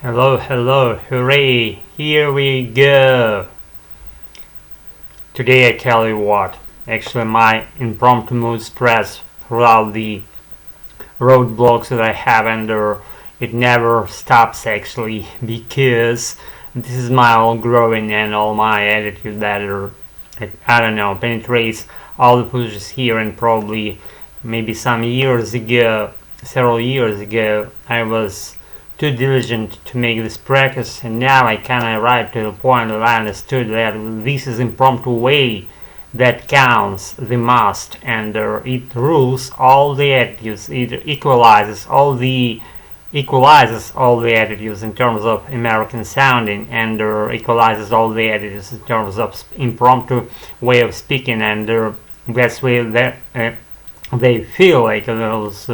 Hello, hello, hooray, here we go. Today I tell you what, actually my impromptu mood spreads throughout the roadblocks that I have and it never stops actually because this is my all growing and all my attitude that I don't know, penetrates all the pushes here and probably maybe several years ago, I was too diligent to make this practice, and now I kind of arrived to the point that I understood that this is impromptu way that counts the most, and it rules all the attitudes. It equalizes all the attitudes in terms of American sounding, and equalizes all the attitudes in terms of impromptu way of speaking, and that's way that they feel like those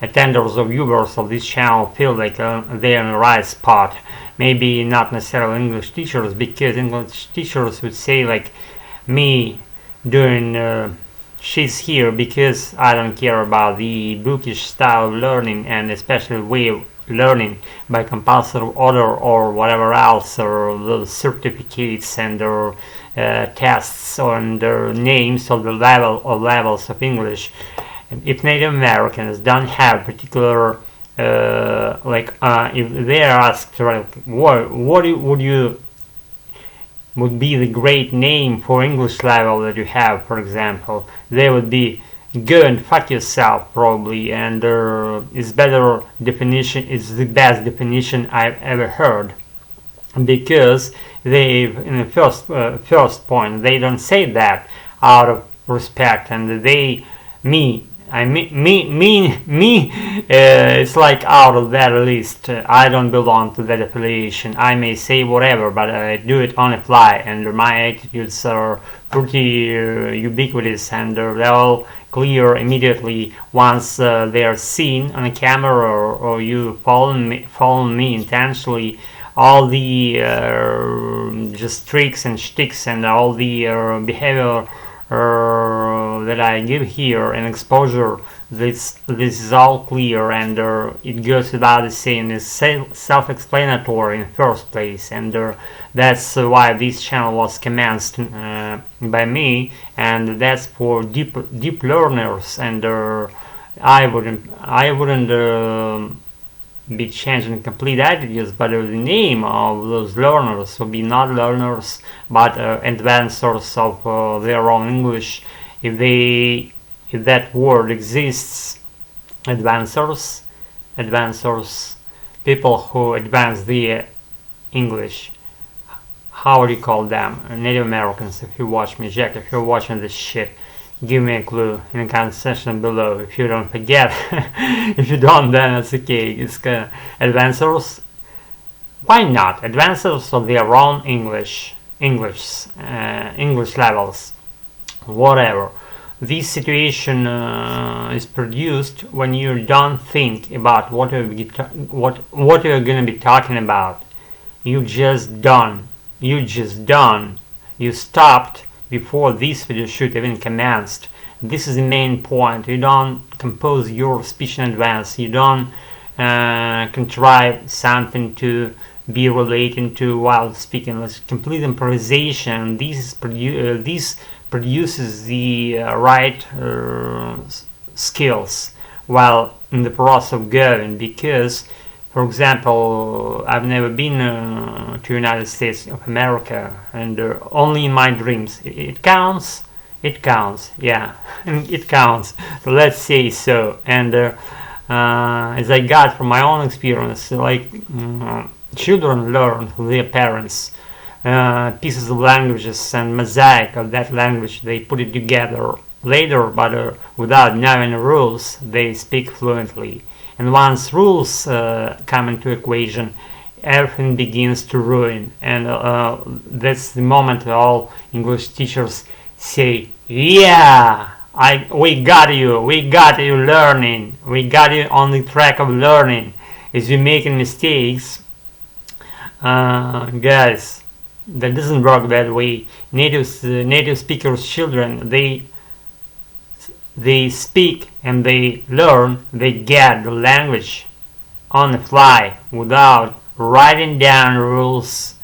attenders or viewers of this channel feel like they're in the right spot. Maybe not necessarily English teachers, because English teachers would say like me doing she's here because I don't care about the bookish style of learning, and especially way of learning by compulsory order or whatever else, or the certificates and tests and names of the levels of English. If Native Americans don't have particular if they are asked like, what would be the great name for English level that you have, for example, they would be go and fuck yourself probably, and it's better definition, is the best definition I've ever heard, because they in the first point they don't say that out of respect, and they me I me it's like out of that list. I don't belong to that affiliation. I may say whatever, but I do it on the fly, and my attitudes are pretty ubiquitous, and they're all clear immediately once they are seen on a camera, or you follow me intentionally. All the just tricks and shticks and all the behavior that I give here and exposure, this is all clear, and it goes without saying. It's self-explanatory in the first place, and that's why this channel was commenced by me, and that's for deep learners, and I wouldn't be changing complete attitudes, but the name of those learners would be not learners but advancers of their own English, if that word exists. Advancers, people who advance the English. How would you call them? Native Americans. If you watch me, Jack, if you're watching this shit, give me a clue in the comment section below. If you don't forget, if you don't, then it's okay. It's advancers. Why not advancers of their own English levels, whatever. This situation is produced when you don't think about what you're going to be talking about. You stopped before this video shoot even commenced. This is the main point. You don't compose your speech in advance. You don't contrive something to be relating to while speaking. It's complete improvisation. This produces the right skills while in the process of going, because, for example, I've never been to United States of America, and only in my dreams. It counts, yeah, it counts. So let's say so. And as I got from my own experience, like children learn from their parents pieces of languages and mosaic of that language. They put it together later, but without knowing the rules, they speak fluently. And once rules come into equation, everything begins to ruin. And that's the moment all English teachers say, yeah, we got you learning, we got you on the track of learning. As you're making mistakes, guys, that doesn't work that way. Native speakers' children, they speak and they learn, they get the language on the fly without writing down rules,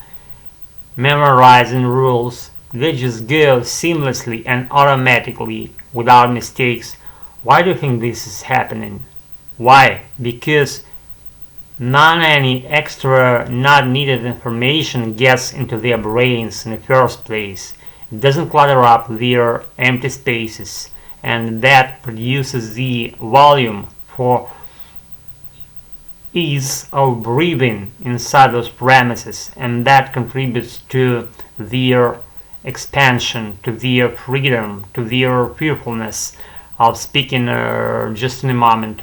memorizing rules. They just go seamlessly and automatically without mistakes. Why do you think this is happening? Why? Because none any extra not needed information gets into their brains in the first place. It doesn't clutter up their empty spaces, and that produces the volume for ease of breathing inside those premises, and that contributes to their expansion, to their freedom, to their fearfulness of speaking just in a moment,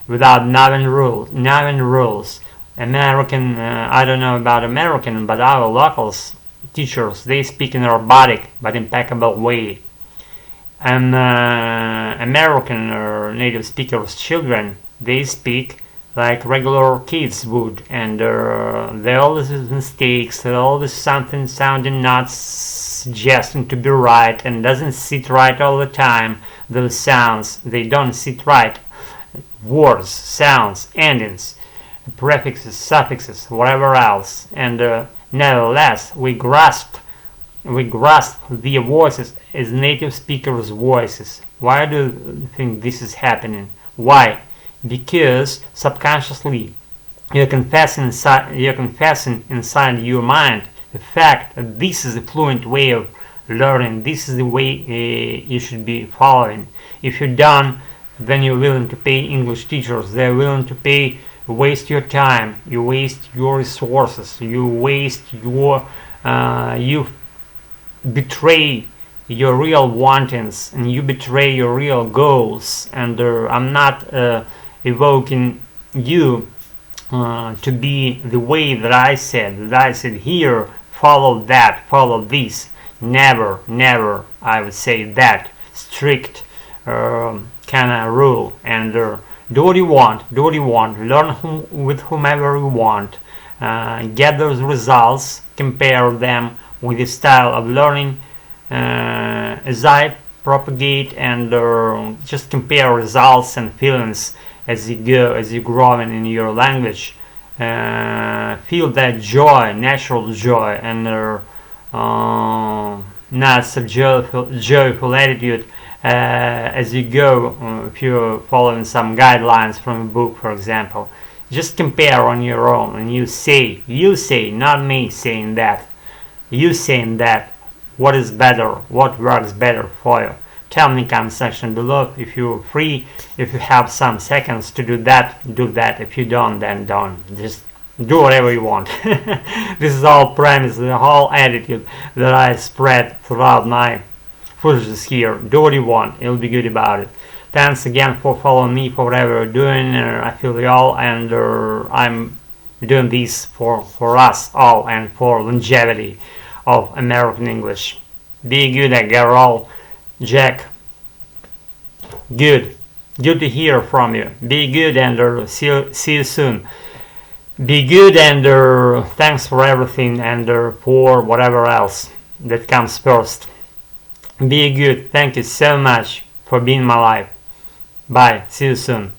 without knowing rules. American, I don't know about American, but our locals teachers, they speak in a robotic but impeccable way. And American native speakers' children, they speak like regular kids would, and there are always mistakes, there always something sounding not suggesting to be right and doesn't sit right all the time. Those sounds, they don't sit right. Words, sounds, endings, prefixes, suffixes, whatever else, and nevertheless we grasp their voices as native speakers' voices. Why do you think this is happening? Why? Because subconsciously you're confessing inside your mind the fact that this is a fluent way of learning, this is the way you should be following. If you're done, then you're willing to pay English teachers, they're willing to pay, waste your time, you waste your resources, you betray your real wantings, and you betray your real goals. And I'm not evoking you to be the way that I said here, follow that, follow this. Never I would say that strict kind of rule. And do what you want, learn with whomever you want, get those results, compare them with the style of learning as I propagate, and just compare results and feelings as you go, as you're growing in your language. Feel that joy, natural joy, and not so joyful attitude as you go, if you're following some guidelines from a book, for example. Just compare on your own, and you say, not me saying that, you saying that, what is better, what works better for you. Tell me in the comment section below. If you're free, if you have some seconds to do that, if you don't, then don't. Just do whatever you want. This is all premise, the whole attitude that I spread throughout my footages here. Do what you want, it'll be good about it. Thanks again for following me, for whatever you're doing. I feel you all, and I'm doing this for us all and for longevity of American English. Be good at girl, Jack. Good to hear from you. Be good, and see you soon. Be good, and thanks for everything, and for whatever else that comes first. Be good. Thank you so much for being in my life. Bye. See you soon.